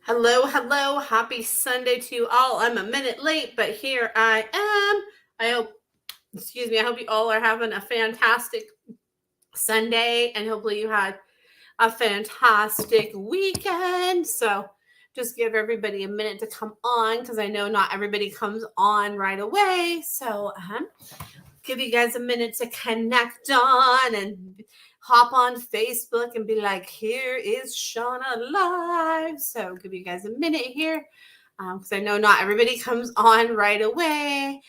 Hello, hello. Happy Sunday to you all. I'm a minute late, but here I am. I hope you all are having a fantastic Sunday and hopefully you had a fantastic weekend. So just give everybody a minute to come on because I know not everybody comes on right away. So give you guys a minute to connect on and hop on Facebook and be like, here is Shauna live. So give you guys a minute here because I know not everybody comes on right away.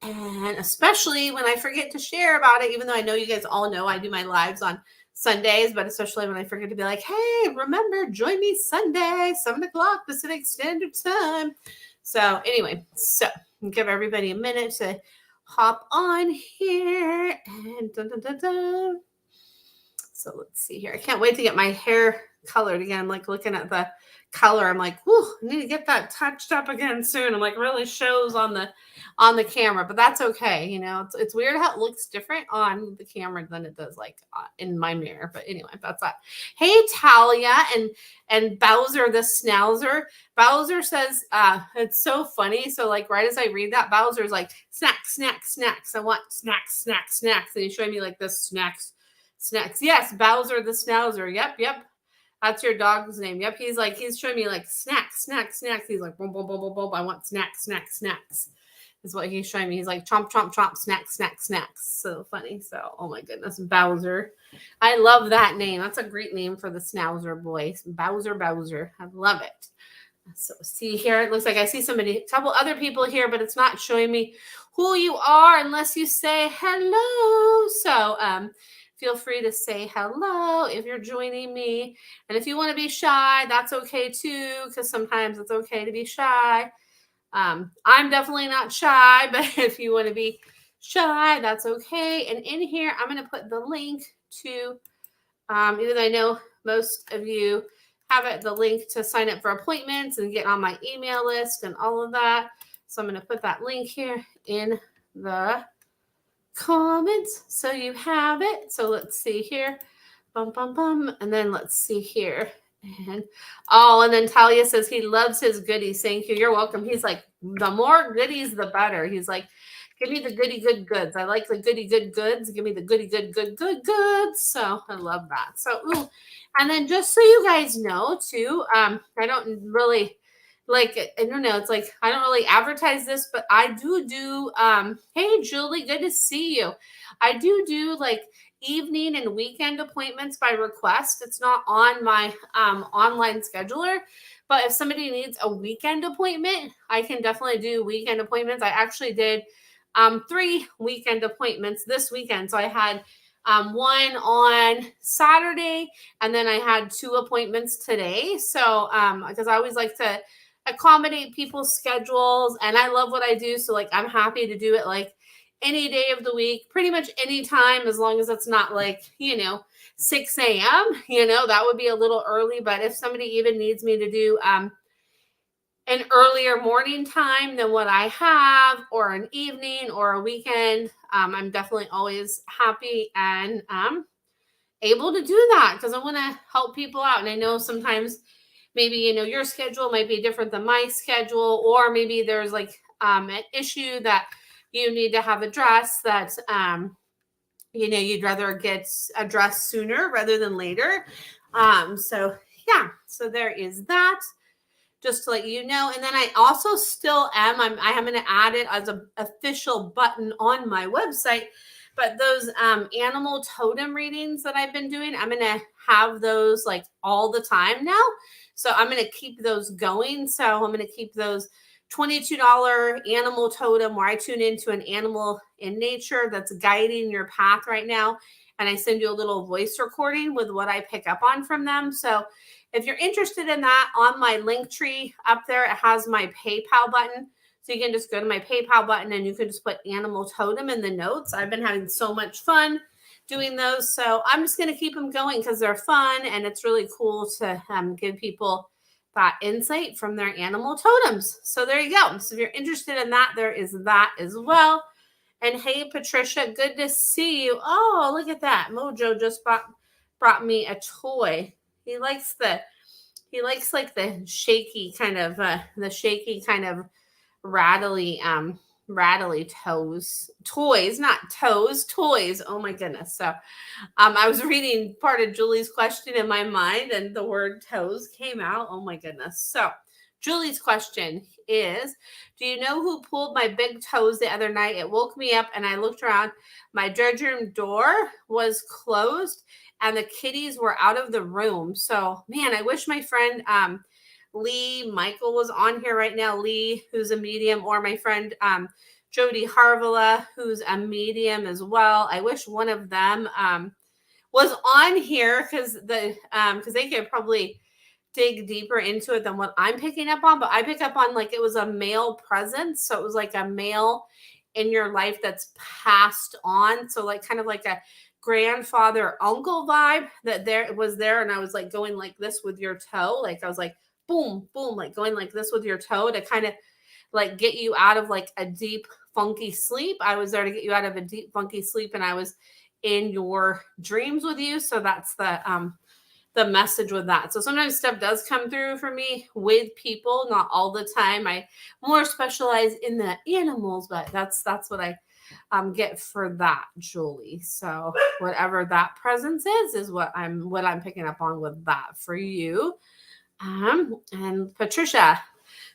And especially when I forget to share about it, even though I know you guys all know I do my lives on Sundays, but especially when I forget to be like, hey, remember, join me Sunday, 7 o'clock Pacific Standard Time. So, anyway, give everybody a minute to hop on here. And dun, dun, dun, dun. So, let's see here. I can't wait to get my hair colored again. I'm like looking at the color. I'm like, whoo, I need to get that touched up again soon. I'm like, really shows on the camera, but that's okay. You know, it's weird how it looks different on the camera than it does like in my mirror. But anyway, that's that. Hey, Talia and Bowser the Schnauzer. Bowser says, it's so funny. So like right as I read that, Bowser's like, snacks, snacks, snacks. I want snacks, snacks, snacks. And he's showing me like this snacks. Yes, Bowser the Schnauzer. Yep. That's your dog's name. Yep. He's showing me like snacks, snacks, snacks. He's like, boom, boom, boom, boom, boom. I want snacks, snacks, snacks. Is what he's showing me. He's like, chomp, chomp, chomp, snacks, snacks, snacks. So funny. So, oh my goodness, Bowser. I love that name. That's a great name for the Schnauzer boy. Bowser. I love it. So see here, it looks like I see a couple other people here, but it's not showing me who you are unless you say hello. So, feel free to say hello if you're joining me. And if you want to be shy, that's okay too, because sometimes it's okay to be shy. I'm definitely not shy, but if you want to be shy, that's okay. And in here, I'm going to put the link to, even though I know most of you have it, the link to sign up for appointments and get on my email list and all of that. So I'm going to put that link here in the comments so you have it. So let's see here. And then let's see here. And then Talia says he loves his goodies. Thank you. You're welcome. He's like, the more goodies, the better. He's like, give me the goody good goods. I like the goody good goods. Give me the goody good goods. So I love that. So, and then just so you guys know too, I don't really like, I don't know, it's like I don't really advertise this, but I do hey Julie, good to see you. I do like evening and weekend appointments by request. It's not on my online scheduler, but if somebody needs a weekend appointment, I can definitely do weekend appointments. I actually did 3 weekend appointments this weekend. So I had one on Saturday, and then I had 2 appointments today. So because I always like to accommodate people's schedules, and I love what I do, so like I'm happy to do it like any day of the week, pretty much any time, as long as it's not like 6 a.m. That would be a little early, but if somebody even needs me to do an earlier morning time than what I have, or an evening or a weekend, I'm definitely always happy and able to do that because I want to help people out. And I know sometimes maybe your schedule might be different than my schedule, or maybe there's like an issue that you need to have addressed that you'd rather get addressed sooner rather than later. So there is that, just to let you know. And then I also still am, I am going to add it as an official button on my website, but those animal totem readings that I've been doing, I'm going to have those like all the time now. So I'm going to keep those going. So I'm going to keep those $22 animal totem where I tune into an animal in nature that's guiding your path right now. And I send you a little voice recording with what I pick up on from them. So if you're interested in that, on my link tree up there, it has my PayPal button. So you can just go to my PayPal button and you can just put animal totem in the notes. I've been having so much fun doing those. So I'm just going to keep them going because they're fun. And it's really cool to give people that insight from their animal totems. So there you go. So if you're interested in that, there is that as well. And hey, Patricia, good to see you. Oh, look at that. Mojo just brought me a toy. He likes the he likes like the shaky kind of rattly rattly toys, not toes, toys. Oh my goodness. So I was reading part of Julie's question in my mind and the word toes came out. Oh my goodness. So Julie's question is, do you know who pulled my big toes the other night? It woke me up and I looked around. My bedroom door was closed and the kitties were out of the room. So man, I wish my friend Lee Michael was on here right now. Lee, who's a medium, or my friend Jody Harvilla, who's a medium as well. I wish one of them was on here because they could probably dig deeper into it than what I'm picking up on. But I pick up on like it was a male presence, so it was like a male in your life that's passed on. So like kind of like a grandfather uncle vibe that there was there, and I was like going like this with your toe, like I was like boom, boom, like going like this with your toe to kind of like get you out of like a deep, funky sleep. I was there to get you out of a deep, funky sleep, and I was in your dreams with you. So that's the message with that. So sometimes stuff does come through for me with people, not all the time. I more specialize in the animals, but that's what I get for that, Julie. So whatever that presence is what I'm picking up on with that for you. And Patricia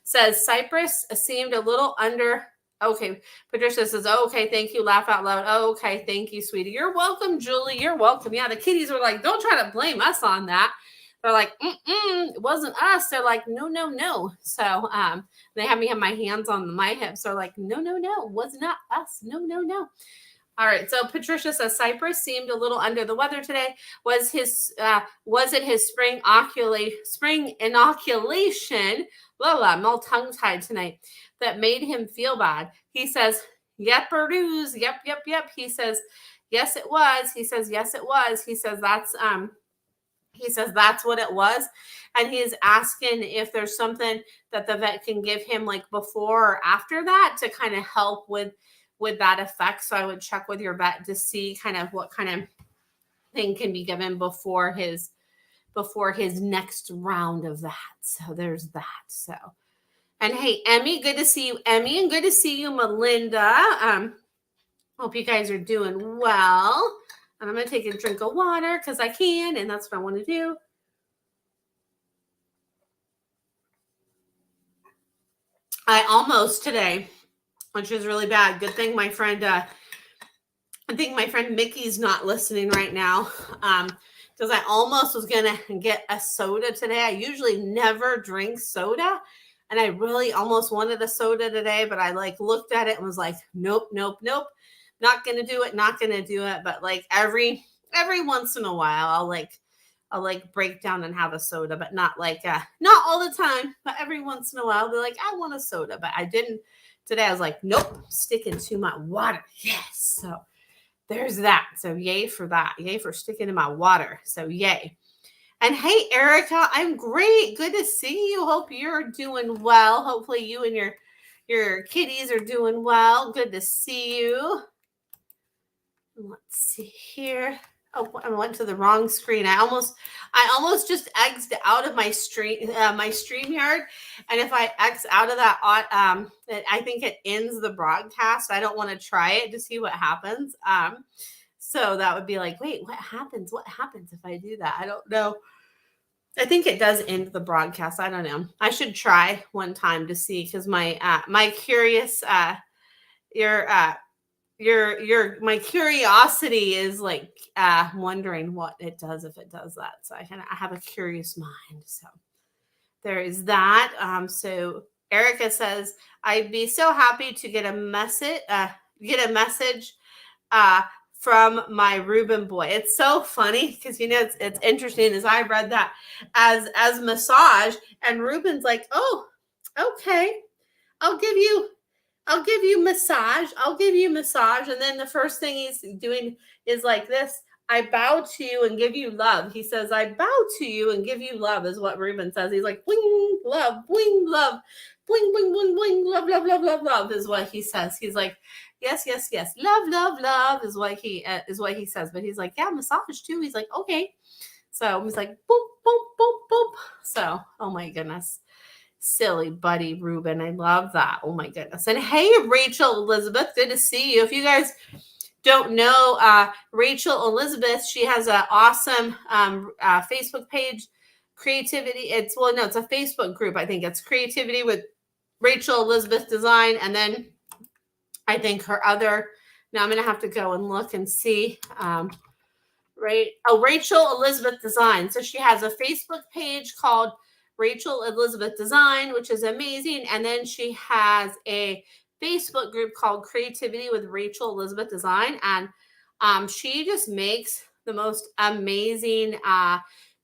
says Cypress seemed a little under. Okay, Patricia says, oh, okay, thank you. Laugh out loud. Oh, okay, thank you, sweetie. You're welcome, Julie. You're welcome. Yeah, the kitties were like, don't try to blame us on that. They're like, it wasn't us. They're like, no, no, no. So they have me have my hands on my hips. They're like, no, no, no, was not us. No, no, no. All right. So Patricia says Cypress seemed a little under the weather today. Was it his spring inoculation? Blah blah. I'm all tongue tied tonight. That made him feel bad. He says, "Yepperdoos, yep, yep, yep." He says, "Yes, it was." He says, "Yes, it was." He says that's what it was, and he's asking if there's something that the vet can give him like before or after that to kind of help with that effect. So I would check with your vet to see kind of what kind of thing can be given before his next round of that. So there's that. So, and hey, Emmy, good to see you, Emmy, and good to see you, Melinda. Hope you guys are doing well. And I'm going to take a drink of water because I can, and that's what I want to do. I almost today, which is really bad. Good thing my friend, I think my friend Mickey's not listening right now. Because I almost was going to get a soda today. I usually never drink soda. And I really almost wanted a soda today, but I like looked at it and was like, nope, nope, nope. Not going to do it. Not going to do it. But like every once in a while, I'll break down and have a soda, but not all the time, but every once in a while I'll be like, I want a soda, but I didn't today. I was like, nope, sticking to my water. Yes. So there's that. So yay for that. Yay for sticking to my water. So yay. And hey, Erica, I'm great. Good to see you. Hope you're doing well. Hopefully you and your kitties are doing well. Good to see you. Let's see here. Oh, I went to the wrong screen. I almost just exited out of my StreamYard. And if I X out of that, I think it ends the broadcast. I don't want to try it to see what happens. So that would be like, wait, what happens? What happens if I do that? I don't know. I think it does end the broadcast. I don't know. I should try one time to see because my curious my curiosity is like wondering what it does if it does that. So I have a curious mind. So there is that. So Erica says, I'd be so happy to get a message from my Reuben boy. It's so funny because it's interesting as I read that as massage, and Reuben's like, oh, okay, I'll give you massage. I'll give you massage. And then the first thing he's doing is like this. I bow to you and give you love. He says, I bow to you and give you love is what Reuben says. He's like, bling, love, bling, love, bling, bling, bling, bling, love, love, love, love, love is what he says. He's like, yes, yes, yes. Love, love, love is what he says. But he's like, yeah, massage too. He's like, okay. So he's like, boop, boop, boop, boop. So, oh my goodness. Silly buddy Ruben. I love that. Oh my goodness. And hey, Rachel Elizabeth, good to see you. If you guys don't know Rachel Elizabeth, she has an awesome Facebook page, Creativity. It's a Facebook group. I think it's Creativity with Rachel Elizabeth Design. And then I think her other, now I'm going to have to go and look and see. Rachel Elizabeth Design. So she has a Facebook page called Rachel Elizabeth Design, which is amazing. And then she has a Facebook group called Creativity with Rachel Elizabeth Design. And she just makes the most amazing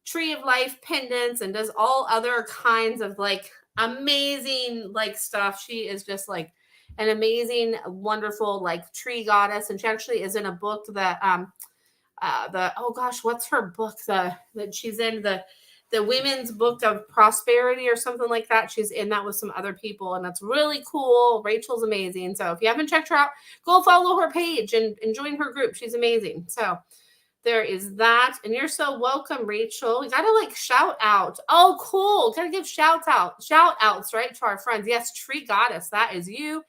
tree of life pendants and does all other kinds of like amazing like stuff. She is just like an amazing, wonderful like tree goddess. And she actually is in a book that what's her book that she's in, the Women's Book of Prosperity or something like that. She's in that with some other people, and that's really cool. Rachel's amazing. So if you haven't checked her out, go follow her page and join her group. She's amazing. So there is that. And you're so welcome, Rachel. We got to like shout out. Oh, cool. Got to give shout outs, right, to our friends. Yes, Tree Goddess. That is you.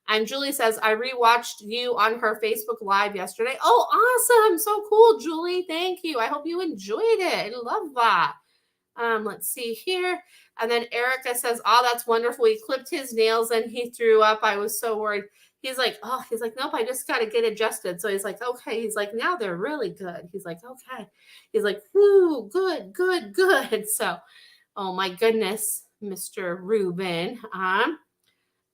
And Julie says, I rewatched you on her Facebook Live yesterday. Oh, awesome. So cool, Julie. Thank you. I hope you enjoyed it. I love that. Let's see here. And then Erica says, oh, that's wonderful. He clipped his nails and he threw up. I was so worried. He's like, nope, I just got to get adjusted. So he's like, okay. He's like, now they're really good. He's like, okay. He's like, ooh, good. So, oh my goodness, Mr. Ruben.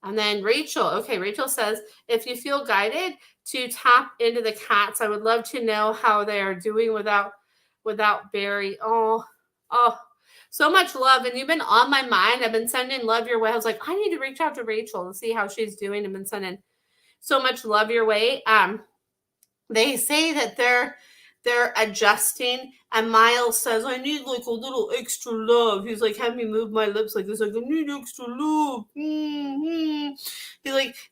And then Rachel. Okay, Rachel says, if you feel guided to tap into the cats, I would love to know how they are doing without Barry. Oh, so much love. And you've been on my mind. I've been sending love your way. I was like, I need to reach out to Rachel and see how she's doing. I've been sending so much love your way. They say that they're adjusting, and Miles says, I need like a little extra love. He's like, have me move my lips like this. Like, I need extra love. Mm-hmm.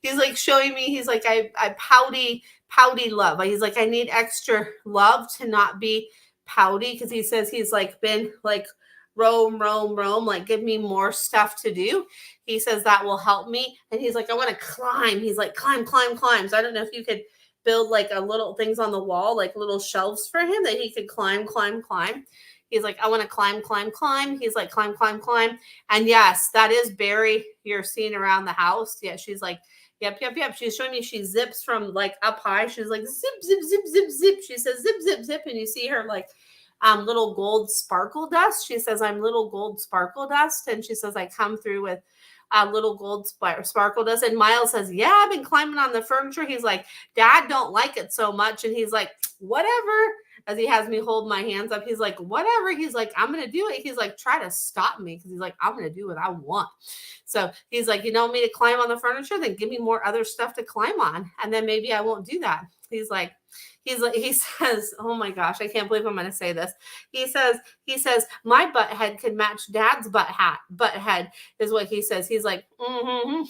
He's like showing me, he's like, I pouty love. He's like, I need extra love to not be pouty, because he says he's like been like roam, like give me more stuff to do. He says that will help me. And he's like, I want to climb. He's like, climb. So I don't know if you could build like a little things on the wall, like little shelves for him that he could climb. He's like, I want to climb. He's like, climb. And yes, that is Barry you're seeing around the house. Yeah, she's like, yep. She's showing me she zips from like up high. She's like, zip. She says, zip. And you see her like little gold sparkle dust. She says, I'm little gold sparkle dust. And she says, I come through with little gold sparkle dust. And Miles says, yeah, I've been climbing on the furniture. He's like, Dad don't like it so much. And he's like, whatever. As he has me hold my hands up, he's like, whatever. He's like, I'm going to do it. He's like, try to stop me. Because he's like, I'm going to do what I want. So he's like, you want me to climb on the furniture? Then give me more other stuff to climb on. And then maybe I won't do that. He says, oh my gosh, I can't believe I'm going to say this. He says, my butt head could match Dad's butt head is what he says. He's like,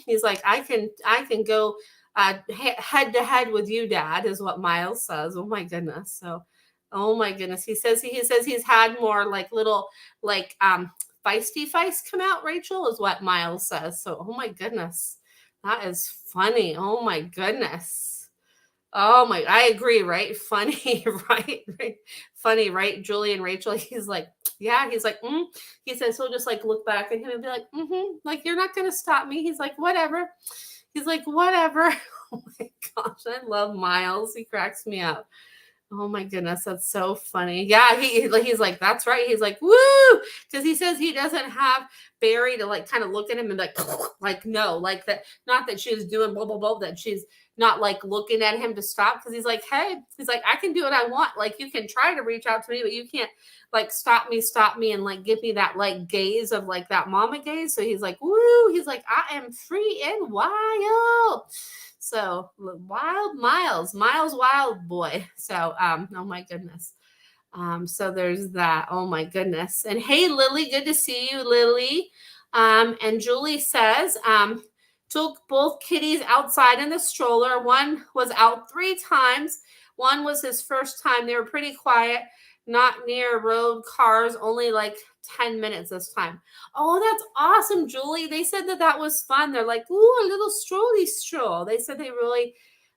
he's like, I can go head to head with you, Dad, is what Miles says. Oh my goodness. So, oh my goodness. He says he's had more like little, like, feisty come out, Rachel, is what Miles says. So, oh my goodness. That is funny. Oh my goodness. Oh my, I agree, right? Funny, right? Funny, right? Julie and Rachel, he's like, yeah, he's like, He says he'll just like look back at him and be like, like, you're not going to stop me. He's like, whatever. Oh my gosh, I love Miles. He cracks me up. Oh my goodness, that's so funny. Yeah, he's like, that's right. He's like, woo, because he says he doesn't have Barry to like kind of look at him and like no, like that. Not that she's doing blah blah blah. That she's not like looking at him to stop, because he's like, hey, he's like, I can do what I want. Like you can try to reach out to me, but you can't like stop me, and like give me that like gaze of like that mama gaze. So he's like, woo, he's like, I am free and wild. So wild Miles, wild boy. So, oh my goodness. So there's that. Oh my goodness. And hey, Lily, good to see you, Lily. And Julie says, took both kitties outside in the stroller. One was out 3 times. One was his first time. They were pretty quiet. not near road cars, only like 10 minutes this time. Oh, that's awesome, Julie. They said that that was fun. They're like, ooh, a little strolly stroll. They said they really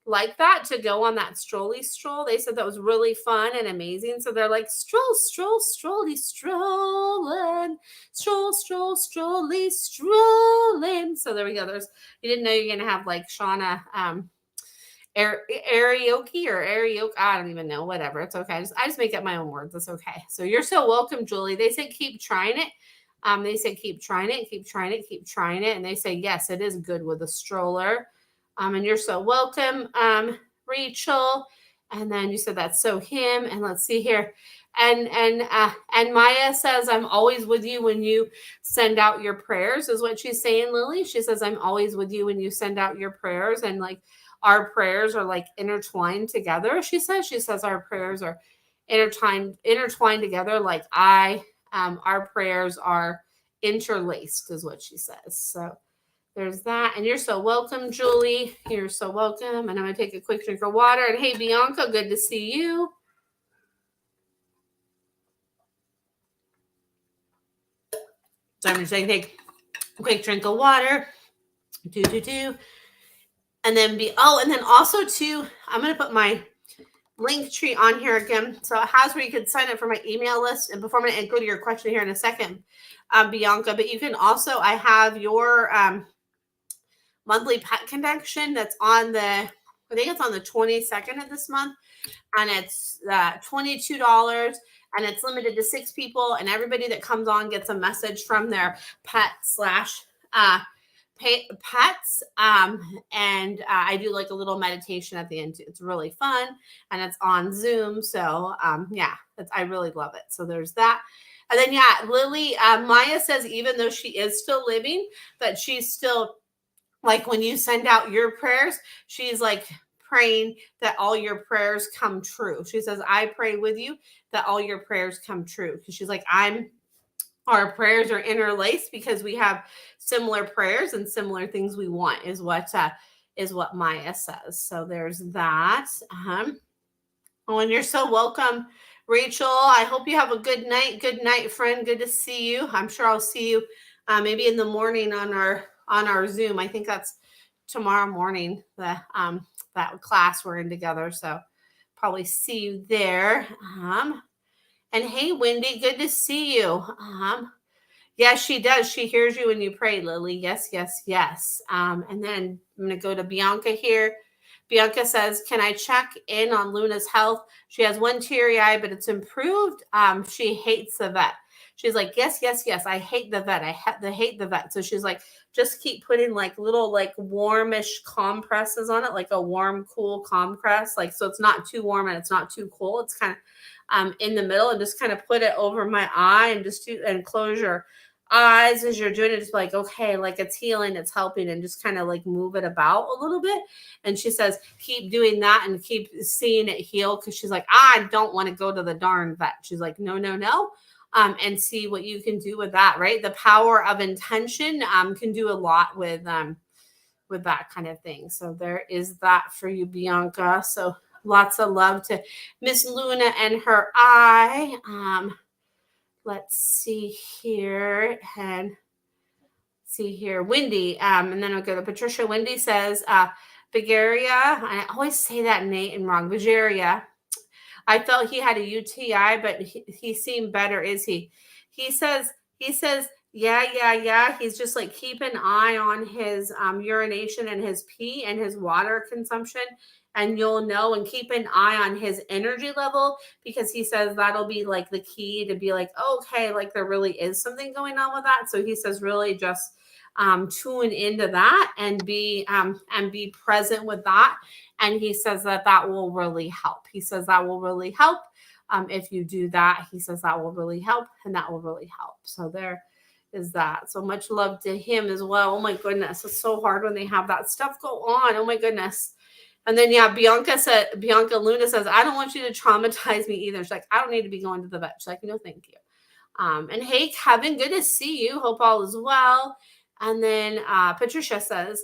like that to go on that strolly stroll. They said that was really fun and amazing. So they're like, stroll, stroll, strolly, strolling, stroll, stroll, strolly, strolling. So there we go. There's, you didn't know you're going to have like Shauna, karaoke or karaoke. I don't even know. Whatever. It's okay. I just make up my own words. It's okay. So you're so welcome, Julie. They said keep trying it. They said keep trying it, keep trying it, keep trying it. And they say, yes, it is good with a stroller. And you're so welcome, Rachel. And then you said that's so him. And let's see here. And Maya says, I'm always with you when you send out your prayers, is what she's saying, Lily. She says, I'm always with you when you send out your prayers. And like our prayers are like intertwined together. She says our prayers are intertwined together. Like our prayers are interlaced, is what she says. So there's that. And you're so welcome, Julie. You're so welcome. And I'm going to take a quick drink of water. And hey, Bianca, good to see you. So I'm just going to take a quick drink of water. And then and then also too, I'm going to put my link tree on here again. So it has where you can sign up for my email list. And before I'm going to go to your question here in a second, Bianca, but you can also, I have your monthly pet connection that's on I think it's on the 22nd of this month. And it's $22. And it's limited to 6 people. And everybody that comes on gets a message from their pet / pets. And I do like a little meditation at the end. It's really fun. And it's on Zoom. So yeah, I really love it. So there's that. And then, yeah, Lily, Maya says, even though she is still living, that she's still, like, when you send out your prayers, she's like praying that all your prayers come true. She says, I pray with you that all your prayers come true. Because she's like, our prayers are interlaced because we have similar prayers and similar things we want, is what Maya says. So there's that. Oh, and you're so welcome, Rachel. I hope you have a good night. Good night, friend. Good to see you. I'm sure I'll see you maybe in the morning on our Zoom. I think that's tomorrow morning, that class we're in together. So probably see you there. And hey, Wendy, good to see you. Yes, she does. She hears you when you pray, Lily. Yes, yes, yes. And then I'm going to go to Bianca here. Bianca says, can I check in on Luna's health? She has one teary eye, but it's improved. She hates the vet. She's like, yes, yes, yes. I hate the vet. I hate the vet. So she's like, just keep putting like little like warmish compresses on it, like a warm, cool compress. Like, so it's not too warm and it's not too cool. It's kind of in the middle, and just kind of put it over my eye and close your eyes as you're doing it. Just like, okay, like it's healing, it's helping, and just kind of like move it about a little bit. And she says, keep doing that and keep seeing it heal. Cause she's like, I don't want to go to the darn vet. She's like, no. And see what you can do with that, right? The power of intention can do a lot with that kind of thing. So there is that for you, Bianca. So lots of love to Miss Luna and her eye. Let's see here. And see here. Wendy. And then I'll go to Patricia. Wendy says, Bagaria. I always say that name wrong. Bagaria. I felt he had a UTI, but he seemed better. Is he? He says, yeah. He's just like, keep an eye on his urination and his pee and his water consumption, and you'll know, and keep an eye on his energy level, because he says that'll be like the key to be like, okay, like there really is something going on with that. So he says, really just tune into that and be present with that. And he says that will really help. He says that will really help. If you do that, he says that will really help, and that will really help. So there is that. So much love to him as well. Oh my goodness. It's so hard when they have that stuff go on. Oh my goodness. And then, yeah, Bianca Luna says, I don't want you to traumatize me either. She's like, I don't need to be going to the vet. She's like, no, thank you. And hey, Kevin, good to see you. Hope all is well. And then Patricia says,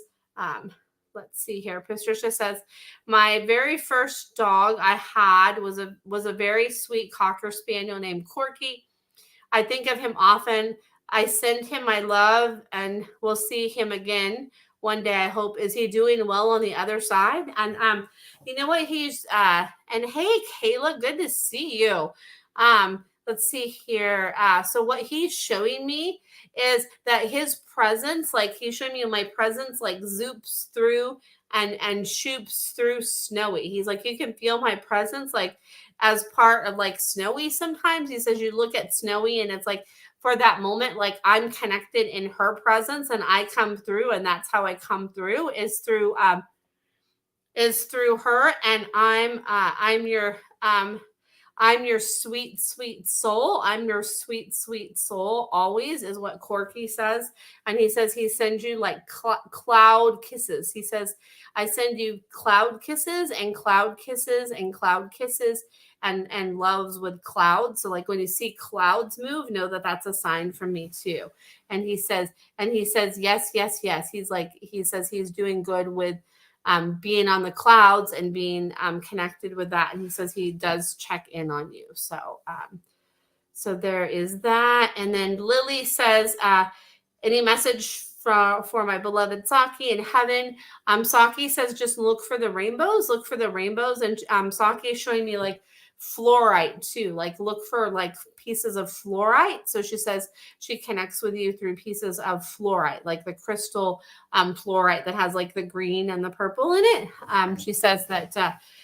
let's see here. Patricia says, my very first dog I had was a very sweet cocker spaniel named Corky. I think of him often. I send him my love and we'll see him again one day, I hope. Is he doing well on the other side? And you know what? He's and hey Kayla, good to see you. Let's see here. So what he's showing me is that his presence, like he's showing me my presence like zoops through and shoops through Snowy. He's like, you can feel my presence like as part of like Snowy sometimes. He says you look at Snowy and it's like for that moment, like I'm connected in her presence and I come through, and that's how I come through is through her. And I'm your sweet, sweet soul. I'm your sweet, sweet soul always, is what Corky says. And he says he sends you like cloud kisses. He says, I send you cloud kisses and cloud kisses and cloud kisses and loves with clouds. So like when you see clouds move, know that that's a sign from me too. And he says, yes, yes, yes. He says he's doing good with being on the clouds and being connected with that. And he says he does check in on you. So there is that. And then Lily says, any message for my beloved Saki in heaven? Saki says, just look for the rainbows. And Saki is showing me like fluorite too. Like look for like pieces of fluorite. So she says she connects with you through pieces of fluorite, like the crystal fluorite that has like the green and the purple in it. She says that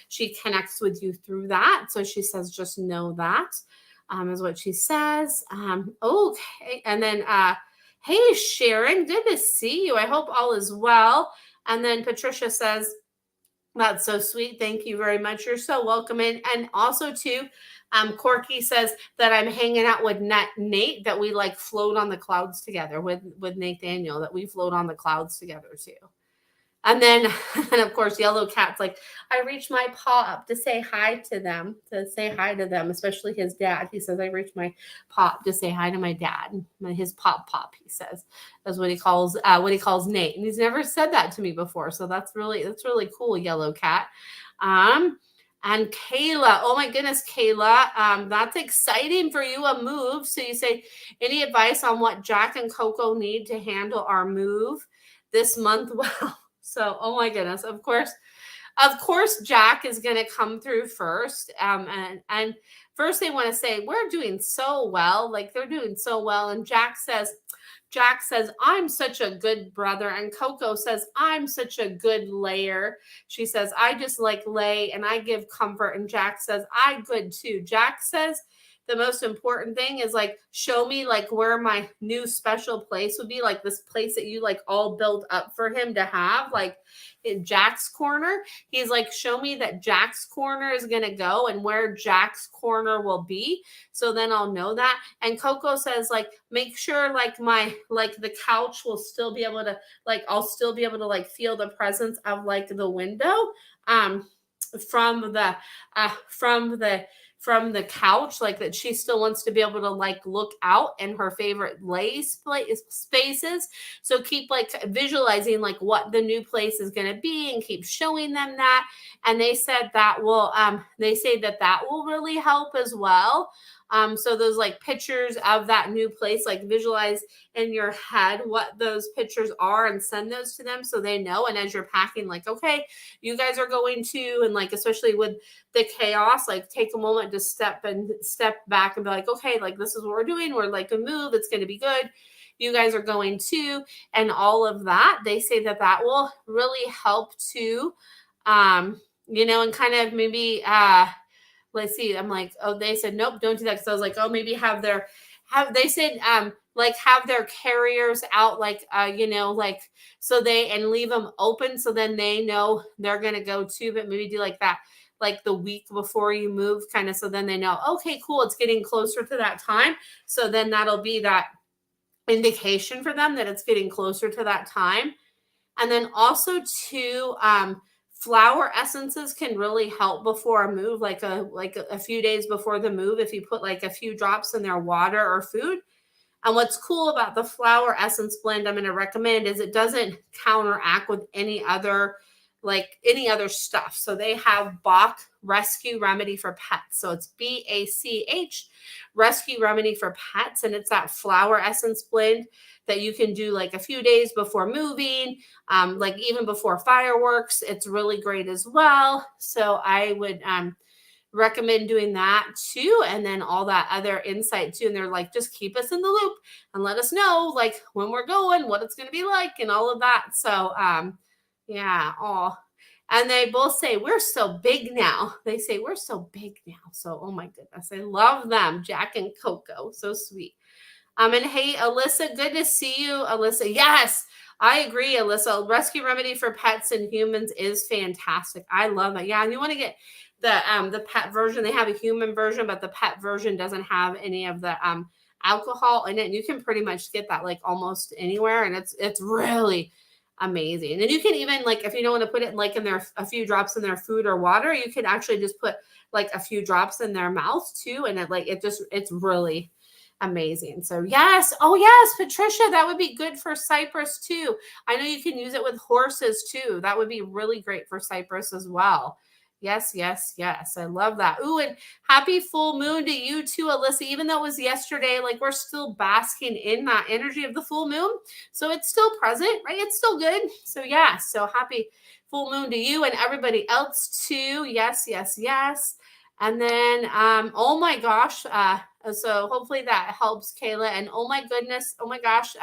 she connects with you through that. So she says, just know that is what she says. Okay. And then, hey, Sharon, good to see you. I hope all is well. And then Patricia says, that's so sweet. Thank you very much. You're so welcome. And also too, Corky says that I'm hanging out with Nate, that we like float on the clouds together with Nathaniel, that we float on the clouds together too. And then, and of course, Yellow Cat's like, I reach my paw up to say hi to them, especially his dad. He says, I reach my paw up to say hi to my dad. His pop, he says, that's what he calls Nate. And he's never said that to me before. So that's really cool, Yellow Cat. And Kayla, oh my goodness, Kayla, that's exciting for you, a move. So you say, any advice on what Jack and Coco need to handle our move this month? Well, so, oh my goodness, of course, Jack is going to come through first. And first they want to say, we're doing so well. Like they're doing so well. And Jack says, I'm such a good brother. And Coco says, I'm such a good layer. She says, I just like lay and I give comfort. And Jack says, I good too. Jack says, the most important thing is like, show me like where my new special place would be, like this place that you like all build up for him to have, like in Jack's corner. He's like, show me that Jack's corner is going to go and where Jack's corner will be. So then I'll know that. And Coco says like, make sure like the couch will still be able to like, I'll still be able to like feel the presence of like the window from the couch, like that she still wants to be able to like look out in her favorite spaces. So keep like visualizing like what the new place is going to be and keep showing them that. And they said that will really help as well. So those like pictures of that new place, like visualize in your head what those pictures are and send those to them so they know. And as you're packing, like, okay, you guys are going to, and like, especially with the chaos, like take a moment to step back and be like, okay, like this is what we're doing. We're like a move. It's going to be good. You guys are going to, and all of that. They say that will really help to, and kind of maybe, let's see. I'm like, oh, they said, nope, don't do that. So I was like, oh, maybe have their carriers out, like, like, so and leave them open. So then they know they're going to go too, but maybe do like that, like the week before you move kind of. So then they know, okay, cool. It's getting closer to that time. So then that'll be that indication for them that it's getting closer to that time. And then also too, flower essences can really help before a move, like a few days before the move. If you put like a few drops in their water or food, And what's cool about the flower essence blend I'm going to recommend is it doesn't counteract with any other stuff. So they have Bach Rescue Remedy for Pets. So it's BACH Rescue Remedy for Pets. And it's that flower essence blend that you can do like a few days before moving, like even before fireworks. It's really great as well. So I would recommend doing that too, and then all that other insight too. And they're like, just keep us in the loop and let us know like when we're going, what it's going to be like, and all of that. So yeah. Oh, and they both say we're so big now. They say we're so big now. So oh my goodness, I love them, Jack and Coco. So sweet. And hey, Alyssa, good to see you, Alyssa. Yes, I agree, Alyssa. Rescue Remedy for Pets and Humans is fantastic. I love it. Yeah, and you want to get the pet version. They have a human version, but the pet version doesn't have any of the alcohol in it. And you can pretty much get that like almost anywhere, and it's really amazing. And you can even like if you don't want to put it like in their a few drops in their food or water, you can actually just put like a few drops in their mouth too, and it's really amazing. So yes, oh yes, Patricia, that would be good for Cyprus too. I know you can use it with horses too. That would be really great for Cyprus as well. Yes, yes, yes. I love that. Ooh, and happy full moon to you too, Alyssa. Even though it was yesterday, like we're still basking in that energy of the full moon. So it's still present, right? It's still good. So yeah, so happy full moon to you and everybody else too. Yes, yes, yes. And then oh my gosh, so hopefully that helps, Kayla. And oh my goodness, oh my gosh,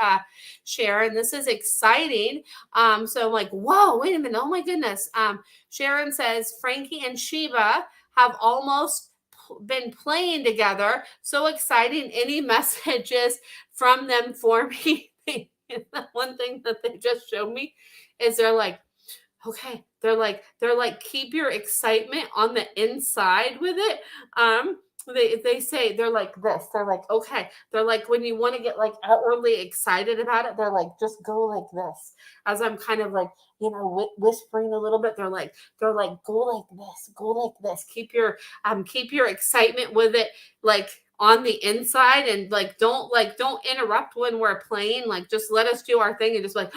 Sharon, this is exciting. So I'm like, whoa, wait a minute, oh my goodness. Sharon says Frankie and Sheba have almost been playing together. So exciting. Any messages from them for me? One thing that they just showed me is they're like, okay, they're like keep your excitement on the inside with it. They say they're like this. They're like, okay. They're like when you want to get like outwardly excited about it, they're like just go like this. As I'm kind of like, you know, whispering a little bit, they're like go like this, go like this. Keep your excitement with it like on the inside, and like don't interrupt when we're playing. Like just let us do our thing and just like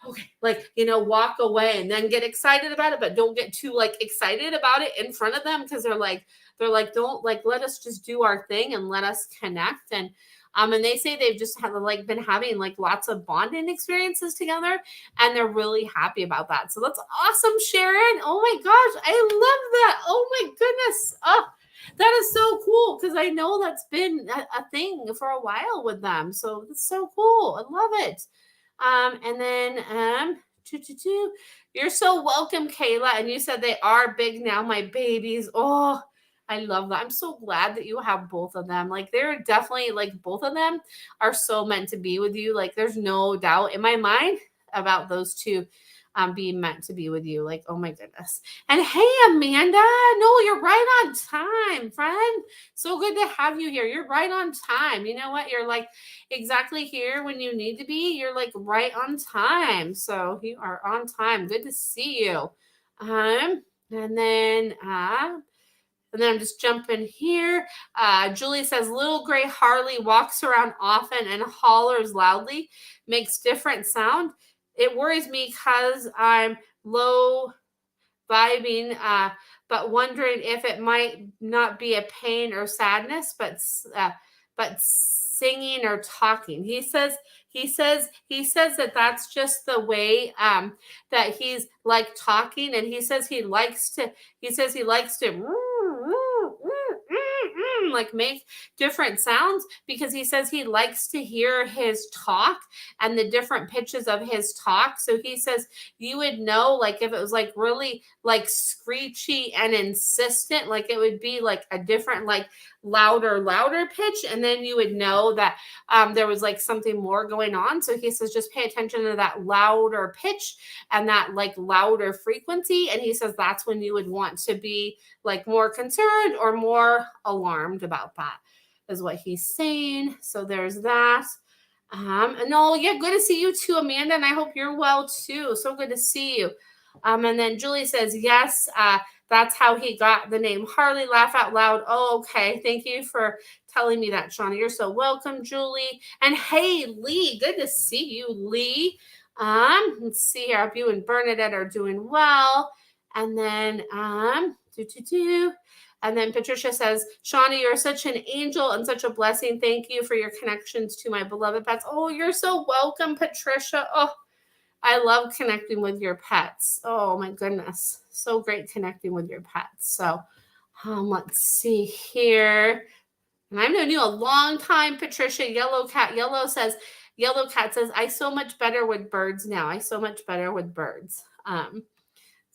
okay, like, you know, walk away and then get excited about it, but don't get too like excited about it in front of them because they're like, don't like, let us just do our thing and let us connect. And they say they've just like been having like lots of bonding experiences together, and they're really happy about that. So that's awesome, Sharon. Oh my gosh, I love that. Oh my goodness. Oh, that is so cool because I know that's been a thing for a while with them. So that's so cool. I love it. And then you're so welcome, Kayla. And you said they are big now, my babies. Oh, I love that. I'm so glad that you have both of them. Like they're definitely like both of them are so meant to be with you. Like there's no doubt in my mind about those two being meant to be with you. Like, oh my goodness. And hey, Amanda, no, you're right on time, friend. So good to have you here. You're right on time. You know what? You're like exactly here when you need to be. You're like right on time. So you are on time. Good to see you. And then I'm just jumping here. Julie says, little gray Harley walks around often and hollers loudly, makes different sound. It worries me because I'm low vibing, but wondering if it might not be a pain or sadness, but singing or talking. He says that that's just the way that he's like talking, and he says he likes to like make different sounds because he says he likes to hear his talk and the different pitches of his talk. So he says you would know like if it was like really like screechy and insistent, like it would be like a different like louder pitch, and then you would know that there was like something more going on. So he says just pay attention to that louder pitch and that like louder frequency, and he says that's when you would want to be like more concerned or more alarmed about that, is what he's saying. So there's that. And no, yeah, good to see you too, Amanda, and I hope you're well too. So good to see you. And then Julie says, yes, that's how he got the name Harley. Laugh out loud. Oh, okay. Thank you for telling me that, Shauna. You're so welcome, Julie. And hey, Lee, good to see you, Lee. Let's see here. I hope you and Bernadette are doing well. And then, and then Patricia says, Shauna, you're such an angel and such a blessing. Thank you for your connections to my beloved pets. Oh, you're so welcome, Patricia. Oh, I love connecting with your pets. Oh my goodness. So great connecting with your pets. So let's see here. And I've known you a long time, Patricia. Yellow Cat says, I so much better with birds now. I so much better with birds.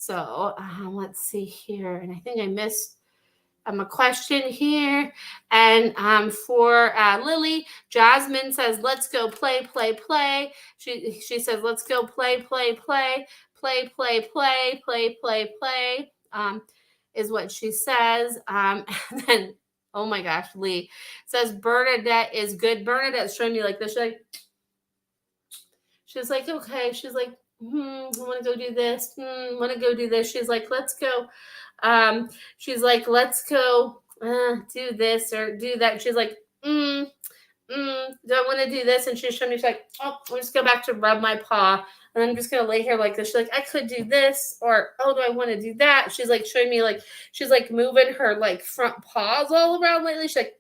Let's see here. And I think I missed a question here. And for Lily, Jasmine says, let's go play, play, play. She says, let's go play, play, play, play, play, play, play, play, play, is what she says. And then, oh my gosh, Lee says, Bernadette is good. Bernadette's showing me like this. She's like, okay. She's like, I want to go do this. Want to go do this. She's like, let's go. She's like, let's go do this or do that. She's like, do I want to do this? And she's showing me, she's like, oh, I'll just go back to rub my paw. And I'm just going to lay here like this. She's like, I could do this, or, oh, do I want to do that? She's like showing me like, she's like moving her like front paws all around lately. She's like,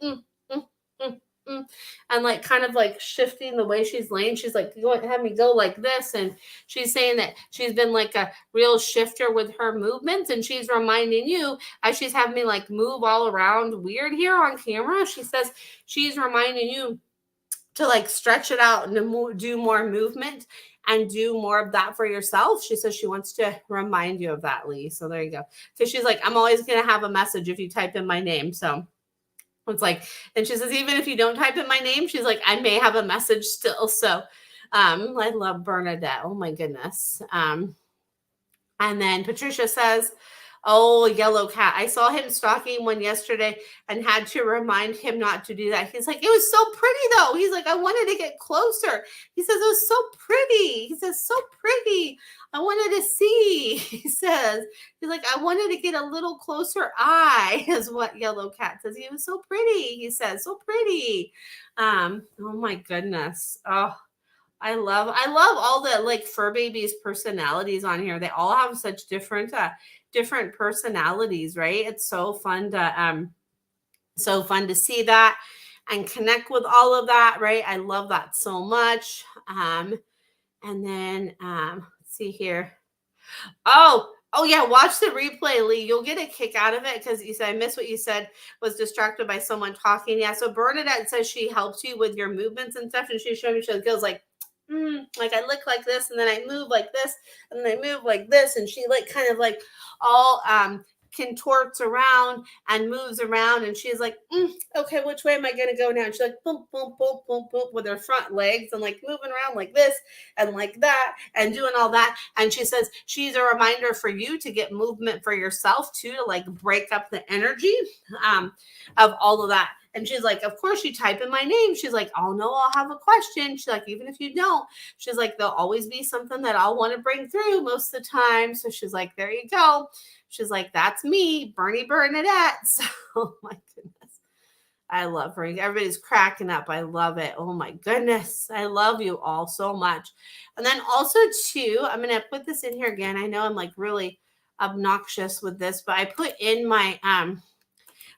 and like kind of like shifting the way she's laying. She's like, have me go like this. And she's saying that she's been like a real shifter with her movements. And she's reminding you, as she's having me like move all around weird here on camera, she says she's reminding you to like stretch it out and do more movement and do more of that for yourself. She says she wants to remind you of that, Lee. So there you go. Because she's like, I'm always going to have a message if you type in my name. So it's like, and she says, even if you don't type in my name, she's like, I may have a message still. So I love Bernadette. Oh my goodness. And then Patricia says, oh, Yellow Cat, I saw him stalking one yesterday and had to remind him not to do that. He's like, it was so pretty though. He's like, I wanted to get closer. He says, it was so pretty. He says, so pretty. I wanted to see. He says, he's like, I wanted to get a little closer eye, is what Yellow Cat says. He was so pretty. He says, so pretty. Oh my goodness. Oh, I love all the like fur babies personalities on here. They all have such different personalities, right? It's so fun to see that and connect with all of that, right? I love that so much. And then let's see here. Oh yeah, watch the replay, Lee. You'll get a kick out of it because you said, I missed what you said, was distracted by someone talking. Yeah, so Bernadette says she helps you with your movements and stuff, and she showed me, she goes like I look like this, and then I move like this, and then I move like this, and she like kind of like all contorts around and moves around, and she's like, okay, which way am I gonna go now? And she's like, boom, boom, boom, boom, boom, with her front legs and like moving around like this and like that and doing all that. And she says she's a reminder for you to get movement for yourself too, to like break up the energy of all of that. And she's like, of course you type in my name. She's like, oh no, I'll have a question. She's like, even if you don't, she's like, there'll always be something that I'll want to bring through most of the time. So she's like, there you go. She's like, that's me, Bernie Bernadette. So, oh my goodness. I love her. Everybody's cracking up. I love it. Oh my goodness. I love you all so much. And then also too, I'm going to put this in here again. I know I'm like really obnoxious with this, but I put in my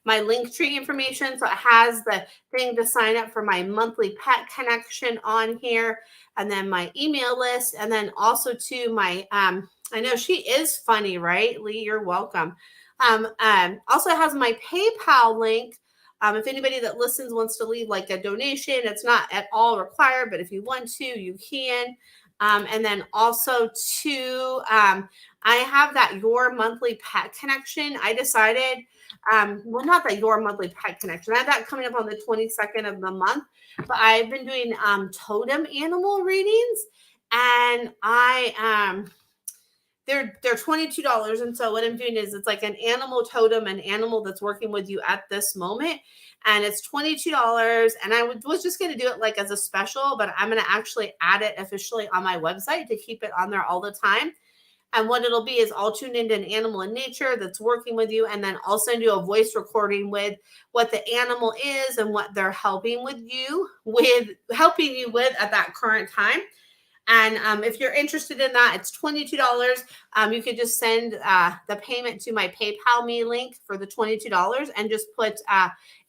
Linktree information. So it has the thing to sign up for my monthly pet connection on here, and then my email list, and then also to my, I know she is funny, right? Lee, you're welcome. Also has my PayPal link. If anybody that listens wants to leave like a donation, it's not at all required, but if you want to, you can. And then also to, I have that Your Monthly Pet Connection. I decided, well, not that Your Monthly Pet Connection. I have that coming up on the 22nd of the month, but I've been doing totem animal readings, and they're $22. And so what I'm doing is it's like an animal totem, an animal that's working with you at this moment. And it's $22. And I was just going to do it like as a special, but I'm going to actually add it officially on my website to keep it on there all the time. And what it'll be is I'll tune into an animal in nature that's working with you, and then I'll send you a voice recording with what the animal is and what they're helping helping you with at that current time. And if you're interested in that, it's $22. You could just send the payment to my PayPal me link for the $22 and just put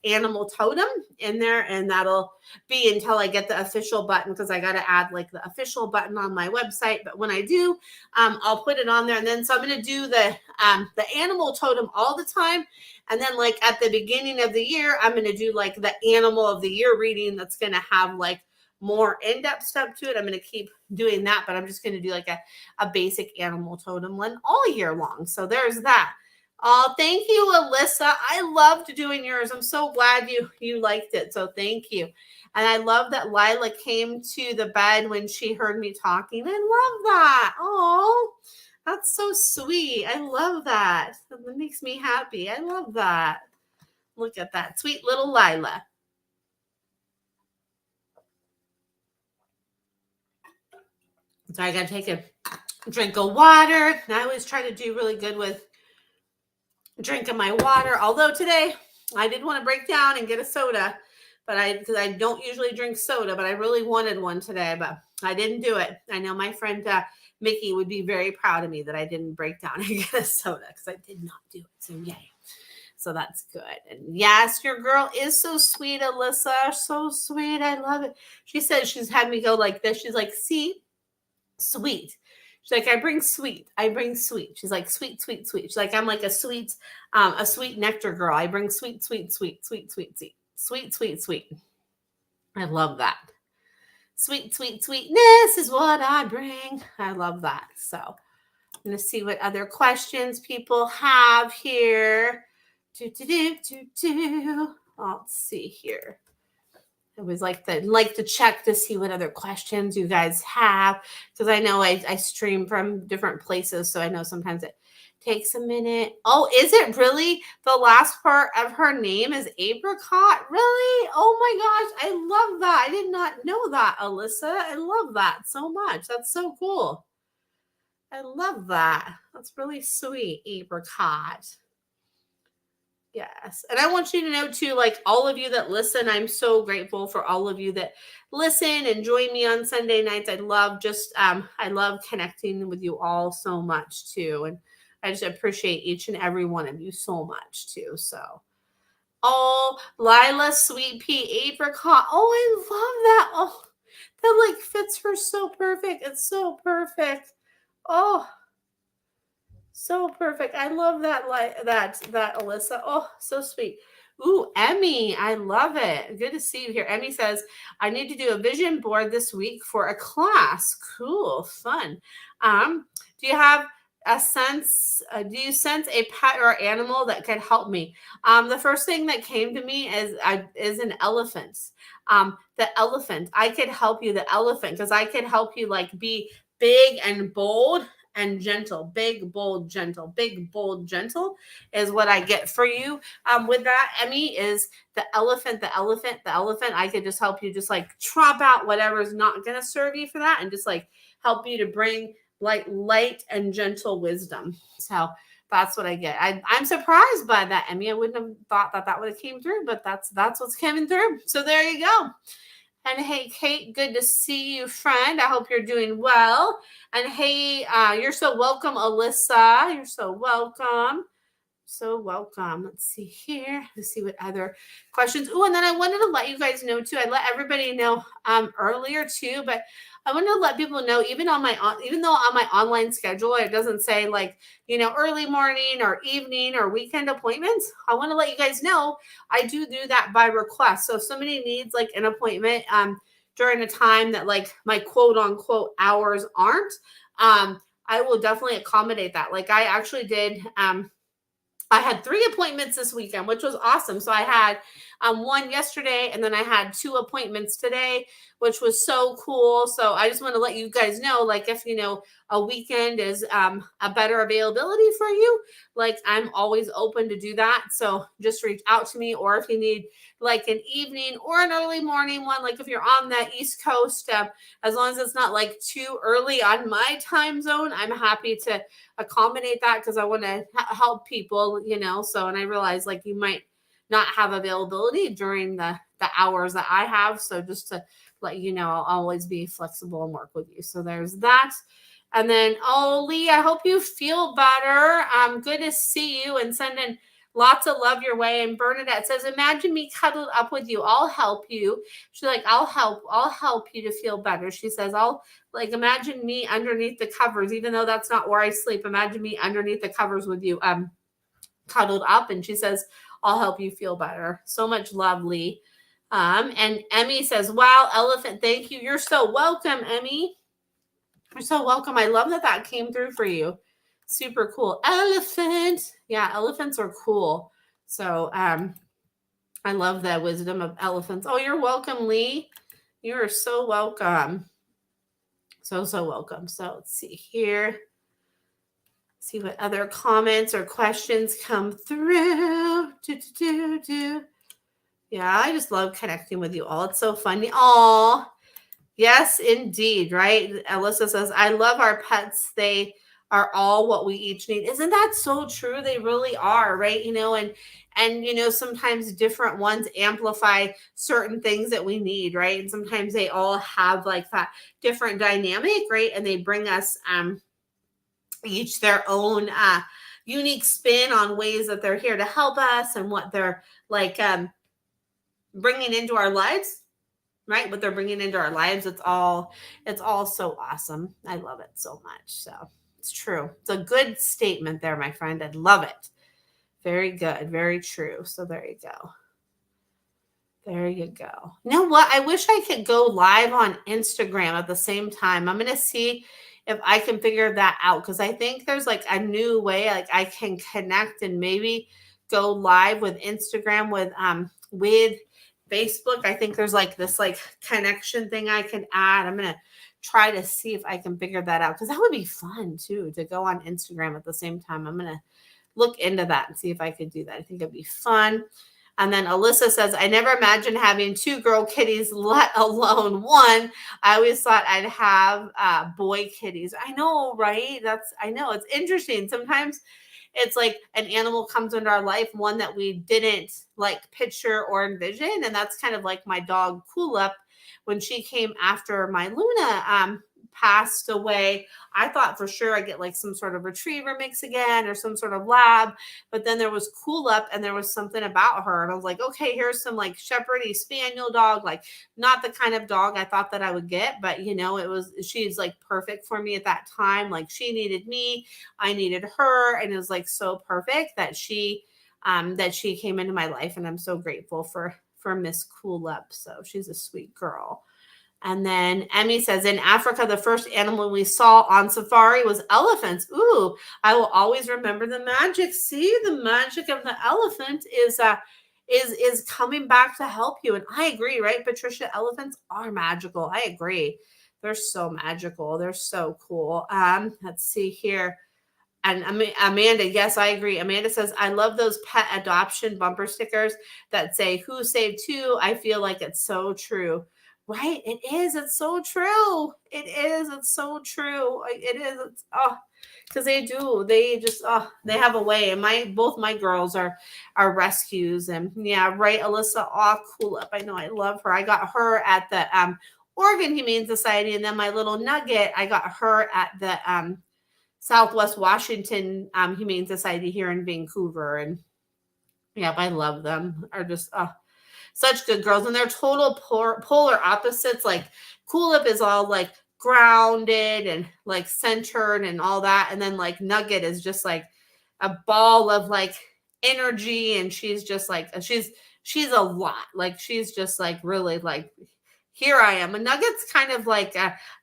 animal totem in there, and that'll be until I get the official button, because I got to add like the official button on my website. But when I do, I'll put it on there. And then so I'm going to do the animal totem all the time. And then like at the beginning of the year, I'm going to do like the animal of the year reading that's going to have like more in-depth stuff to it. I'm going to keep doing that, but I'm just going to do like a basic animal totem one all year long. So there's that. Oh, thank you, Alyssa. I loved doing yours. I'm so glad you liked it. So thank you. And I love that Lila came to the bed when she heard me talking. I love that. Oh, that's so sweet. I love that. That makes me happy. I love that. Look at that. Sweet little Lila. So I got to take a drink of water. I always try to do really good with drinking my water. Although today I did want to break down and get a soda, but because I don't usually drink soda, but I really wanted one today, but I didn't do it. I know my friend Mickey would be very proud of me that I didn't break down and get a soda, because I did not do it. So yay. So that's good. And yes, your girl is so sweet, Alyssa. So sweet. I love it. She said she's had me go like this. She's like, see, sweet. She's like, I bring sweet. She's like, sweet, sweet, sweet. She's like, I'm like a sweet nectar girl. I bring sweet, sweet, sweet, sweet, sweet, sweet, sweet, sweet, sweet. I love that. Sweet, sweet, sweetness is what I bring. I love that. So I'm going to see what other questions people have here. Let's see here. I always like to check to see what other questions you guys have, because I know I stream from different places, so I know sometimes it takes a minute. Oh, is it really the last part of her name is apricot? Really? Oh my gosh, I love that. I did not know that, Alyssa. I love that so much. That's so cool. I love that. That's really sweet, apricot. Yes. And I want you to know too, like all of you that listen, I'm so grateful for all of you that listen and join me on Sunday nights. I love connecting with you all so much too. And I just appreciate each and every one of you so much too. So, oh, Lila, sweet pea, apricot. Oh, I love that. Oh, that like fits her so perfect. It's so perfect. Oh, so perfect. I love that, that Alyssa. Oh, so sweet. Ooh, Emmy, I love it. Good to see you here. Emmy says, I need to do a vision board this week for a class. Cool, fun. Do you have a sense? Do you sense a pet or animal that could help me? The first thing that came to me is an elephant. The elephant. I could help you. The elephant, because I could help you like be big and bold and gentle. Big, bold, gentle. Big, bold, gentle is what I get for you. With that, Emmy, is the elephant. I could just help you just like tromp out whatever is not going to serve you for that, and just like help you to bring like light and gentle wisdom. So that's what I get. I'm surprised by that, Emmy. I wouldn't have thought that would have came through, but that's what's coming through. So there you go. And hey, Kate, good to see you, friend. I hope you're doing well. And hey, you're so welcome, Alyssa. You're so welcome. So welcome. Let's see here. Let's see what other questions. Oh, and then I wanted to let you guys know too. I let everybody know earlier too, but I wanted to let people know, even though on my online schedule it doesn't say like, early morning or evening or weekend appointments. I want to let you guys know I do that by request. So if somebody needs like an appointment during a time that like my quote unquote hours aren't, I will definitely accommodate that. Like I actually did. I had 3 appointments this weekend, which was awesome. So I had one yesterday, and then I had 2 appointments today, which was so cool. So I just want to let you guys know, like, if a weekend is a better availability for you, like, I'm always open to do that. So just reach out to me, or if you need like an evening or an early morning one, like if you're on that East Coast, as long as it's not like too early on my time zone, I'm happy to accommodate that, because I want to help people, so, and I realize like you might not have availability during the hours that I have. So just to let you know, I'll always be flexible and work with you. So there's that. And then, oh, Lee, I hope you feel better. Good to see you, and sending lots of love your way. And Bernadette says, imagine me cuddled up with you. I'll help you. She's like, I'll help you to feel better. She says, I'll like, imagine me underneath the covers, even though that's not where I sleep. Imagine me underneath the covers with you, cuddled up. And she says, I'll help you feel better. So much love, Lee. And Emmy says, wow, elephant, thank you. You're so welcome, Emmy. You're so welcome. I love that came through for you. Super cool. Elephant. Yeah, elephants are cool. So I love the wisdom of elephants. Oh, you're welcome, Lee. You are so welcome. So welcome. So let's see here. See what other comments or questions come through. Yeah, I just love connecting with you all. It's so funny. Oh, yes, indeed. Right. Alyssa says, I love our pets. They are all what we each need. Isn't that so true? They really are. Right. And sometimes different ones amplify certain things that we need. Right. And sometimes they all have like that different dynamic. Right. And they bring us each their own unique spin on ways that they're here to help us, and what they're like bringing into our lives. Right, what they're bringing into our lives. It's all so awesome. I love it so much. So it's true. It's a good statement there, my friend. I love it. Very good. Very true. So there you go. There you go. You know what? I wish I could go live on Instagram at the same time. I'm going to see if I can figure that out, because I think there's like a new way, like I can connect and maybe go live with Instagram with Facebook. I think there's like this like connection thing I can add. I'm going to try to see if I can figure that out, because that would be fun too, to go on Instagram at the same time. I'm going to look into that and see if I could do that. I think it'd be fun. And then Alyssa says, I never imagined having 2 girl kitties, let alone 1. I always thought I'd have boy kitties. I know, right? I know. It's interesting. Sometimes it's like an animal comes into our life, one that we didn't like picture or envision. And that's kind of like my dog Cool-Up. When she came after my Luna passed away, I thought for sure I'd get like some sort of retriever mix again, or some sort of lab. But then there was Cool-Up, and there was something about her. And I was like, okay, here's some like shepherdy spaniel dog, like not the kind of dog I thought that I would get. But she's like perfect for me at that time. Like she needed me, I needed her. And it was like so perfect that she came into my life. And I'm so grateful for Miss Cool-Up. So she's a sweet girl. And then Emmy says, in Africa, the first animal we saw on safari was elephants. Ooh, I will always remember the magic. See, the magic of the elephant is coming back to help you. And I agree, right, Patricia? Elephants are magical. I agree. They're so magical. They're so cool. Let's see here. And Amanda, yes, I agree. Amanda says, I love those pet adoption bumper stickers that say, who saved 2? I feel like it's so true. Right? It is. It's so true. It is. It's so true. It is. It's because they do. They just they have a way. And both my girls are rescues. And yeah, right, Alyssa. Cool-Up. I know. I love her. I got her at the Oregon Humane Society, and then my little Nugget, I got her at the Southwest Washington Humane Society here in Vancouver. And yeah, I love them. Are just such good girls, and they're total polar opposites. Like Cool-Up is all like grounded and like centered and all that, and then like Nugget is just like a ball of like energy, and she's just like she's a lot. Like she's just like really like here I am. A nugget's kind of like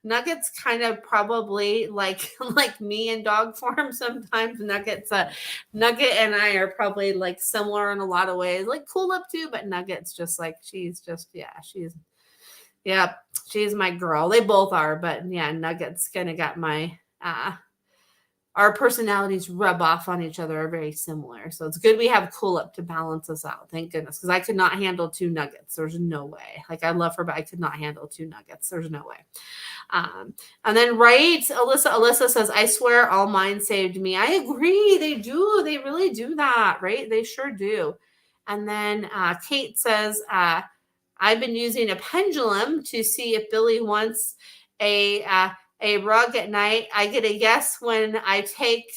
Nuggets kind of probably like like me in dog form sometimes. Nugget and I are probably like similar in a lot of ways. Like Cool Up too, but Nugget's just like yeah, she's my girl. They both are, but yeah, Nugget's kind of got my our personalities rub off on each other are very similar. So it's good we have Cool Up to balance us out. Thank goodness. Because I could not handle two nuggets. There's no way. Like I love her, but I could not handle two nuggets. There's no way. And then Alyssa says, I swear all mine saved me. I agree. They do. They really do that, right? They sure do. And then Kate says, I've been using a pendulum to see if Billy wants a rug at night. I get a yes when I take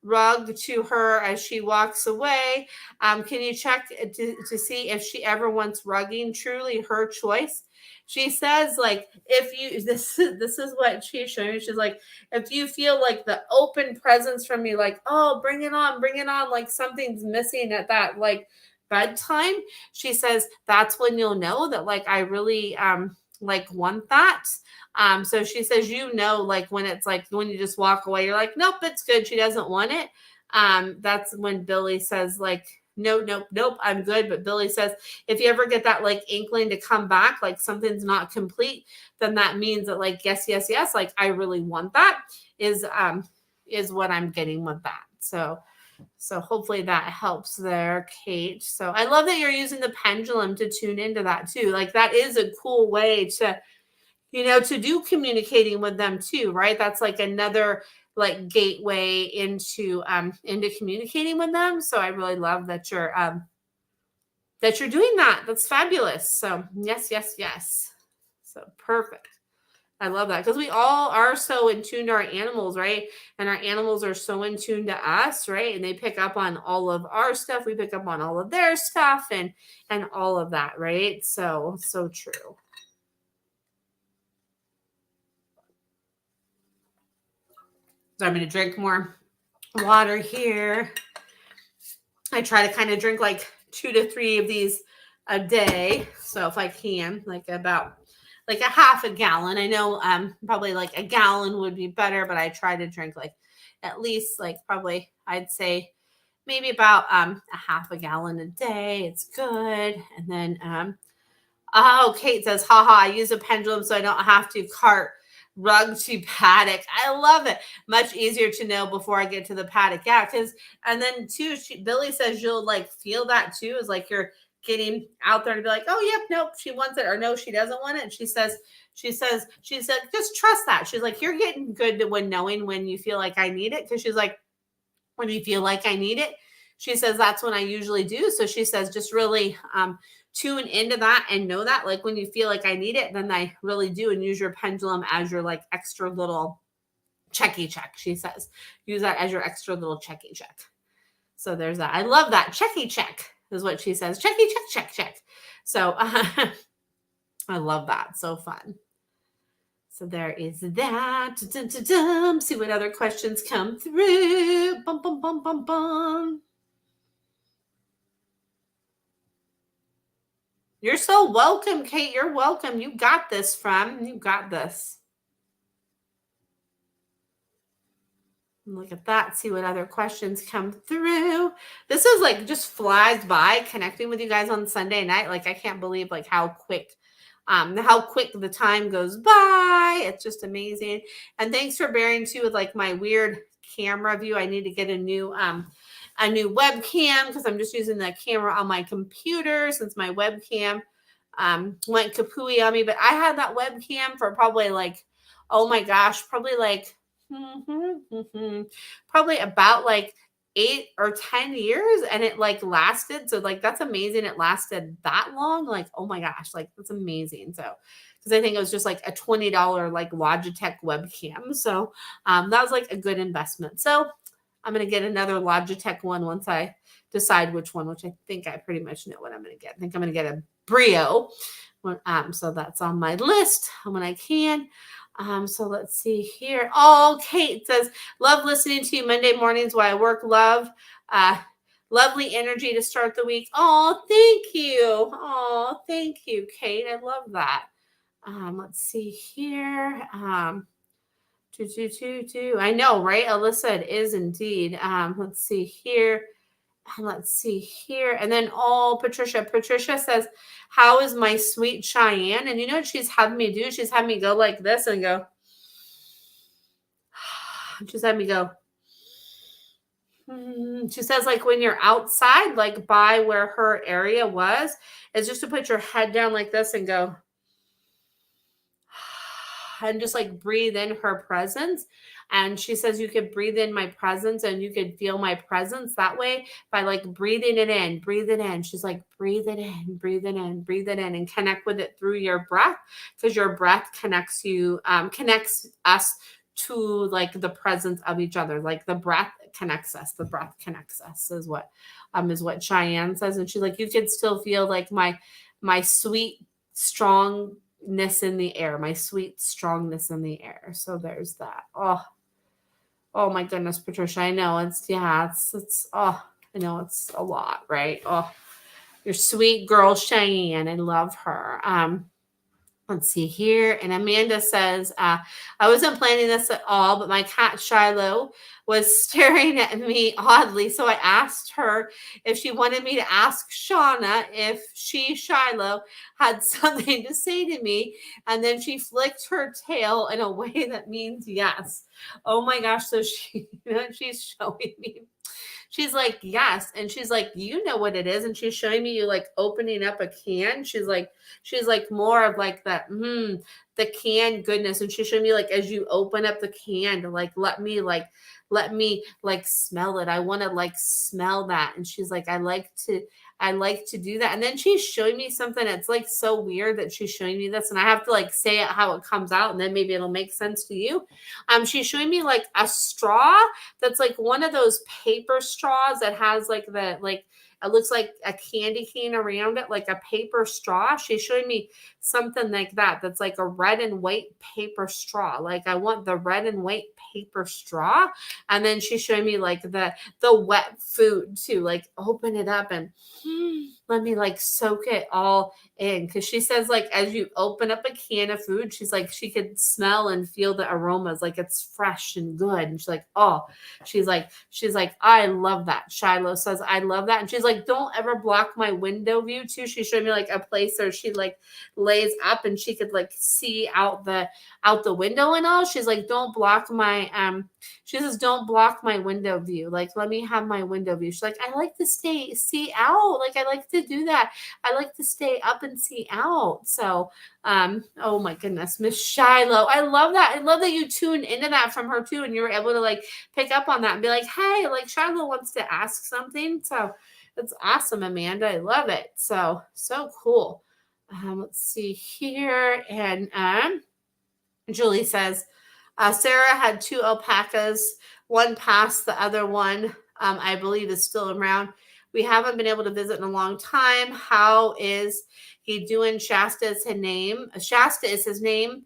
rug to her as she walks away. Can you check to see if she ever wants rugging? Truly her choice. She says, like, if you this is what she's showing me. She's like, if you feel like the open presence from me, like, oh, bring it on, like something's missing at that like bedtime. She says that's when you'll know that like I really like want that. So she says, like when it's like when you just walk away, you're like, nope, it's good. She doesn't want it. That's when Billy says, like, nope, I'm good. But Billy says, if you ever get that like inkling to come back, like something's not complete, then that means that like, yes, like I really want that is what I'm getting with that. So hopefully that helps there, Kate. So I love that you're using the pendulum to tune into that too. Like that is a cool way to to do communicating with them too, right? That's like another like gateway into communicating with them. So I really love that you're doing that. That's fabulous. So yes. So perfect. I love that because we all are so in tune to our animals, right? And our animals are so in tune to us, right? And they pick up on all of our stuff. We pick up on all of their stuff and all of that, right? So true. So I'm going to drink more water here. I try to kind of drink like 2 to 3 of these a day. So if I can, like about like a half a gallon. I know probably like a gallon would be better, but I try to drink like at least like probably I'd say maybe about a half a gallon a day. It's good. And then Kate says, haha, I use a pendulum so I don't have to cart rug to paddock. I love it. Much easier to know before I get to the paddock. Yeah, because and then too, Billy says you'll like feel that too, is like you're getting out there to be like, oh yep, nope, she wants it, or no, she doesn't want it. And she said, just trust that. She's like, you're getting good to when knowing when you feel like I need it. Because she's like, when you feel like I need it, she says that's when I usually do. So she says just really tune into that and know that like when you feel like I need it, then I really do, and use your pendulum as your like extra little checky check. She says use that as your extra little checky check. So there's that. I love that. Checky check is what she says. Checky check. So I love that. So fun. So there is that. See what other questions come through. Bum. You're so welcome, Kate. You're welcome. You got this, From. You got this. Look at that. See what other questions come through. This is like just flies by connecting with you guys on Sunday night. Like I can't believe like how quick the time goes by. It's just amazing. And thanks for bearing too with like my weird camera view. I need to get a new webcam because I'm just using the camera on my computer since my webcam went kapooey on me. But I had that webcam for probably like, oh my gosh, probably like probably about like 8 or 10 years, and it like lasted. So like that's amazing. It lasted that long. Like, oh my gosh, like that's amazing. So because I think it was just like a $20 like Logitech webcam. So that was like a good investment. So I'm going to get another Logitech one once I decide which one, which I think I pretty much know what I'm going to get. I think I'm going to get a Brio. So that's on my list when I can. So let's see here. Oh, Kate says, love listening to you Monday mornings while I work. Love Lovely energy to start the week. Oh, thank you. Oh, thank you, Kate. I love that. Let's see here. I know, right? Alyssa, it is indeed. Let's see here. And let's see here. And then, oh, Patricia. Patricia says, how is my sweet Cheyenne? And you know what she's had me do? She's had me go like this and go. She's had me go. She says, like, when you're outside, like by where her area was, is just to put your head down like this and go. And just like breathe in her presence. And she says you could breathe in my presence and you could feel my presence that way by like breathing it in, breathe it in. She's like, breathe it in, breathe it in, breathe it in, and connect with it through your breath, because your breath connects you, connects us to like the presence of each other. Like the breath connects us. The breath connects us is what Cheyenne says. And she's like, you can still feel like my sweet, strongness in the air, my sweet strongness in the air. So there's that. Oh my goodness, Patricia. I know it's I know it's a lot, right? Oh, your sweet girl Cheyenne. I love her. Let's see here. And Amanda says, I wasn't planning this at all, but my cat Shiloh was staring at me oddly. So I asked her if she wanted me to ask Shauna if Shiloh, had something to say to me. And then she flicked her tail in a way that means yes. Oh my gosh. So she's showing me. She's like, yes. And she's like, you know what it is. And she's showing me you like opening up a can. She's like more of like that, the can goodness. And she's showing me like, as you open up the can to like, let me smell it. I want to like smell that. And she's like, I like to do that. And then she's showing me something that's like so weird that she's showing me this. And I have to like say it how it comes out. And then maybe it'll make sense to you. She's showing me like a straw that's like one of those paper straws that has like it looks like a candy cane around it, like a paper straw. She's showing me something like that. That's like a red and white paper straw. Like I want the red and white paper straw. And then she's showing me like the wet food too. Like open it up and let me like soak it all in. Cause she says like, as you open up a can of food, she's like, she could smell and feel the aromas. Like it's fresh and good. And she's like, oh, she's like, I love that. Shiloh says, I love that. And she's like, don't ever block my window view too. She showed me like a place where she like lays up and she could like see out the window and all. She's like, don't block my, she says, don't block my window view. Like, let me have my window view. She's like, I like to see out. Like, I like to do that. I like to stay up and see out. So, oh my goodness, Miss Shiloh. I love that. I love that you tuned into that from her too. And you were able to like pick up on that and be like, hey, like Shiloh wants to ask something. So it's awesome, Amanda. I love it. So cool. Let's see here. And Julie says, Sarah had 2 alpacas. One passed, the other one, I believe, is still around. We haven't been able to visit in a long time. How is he doing? Shasta is his name.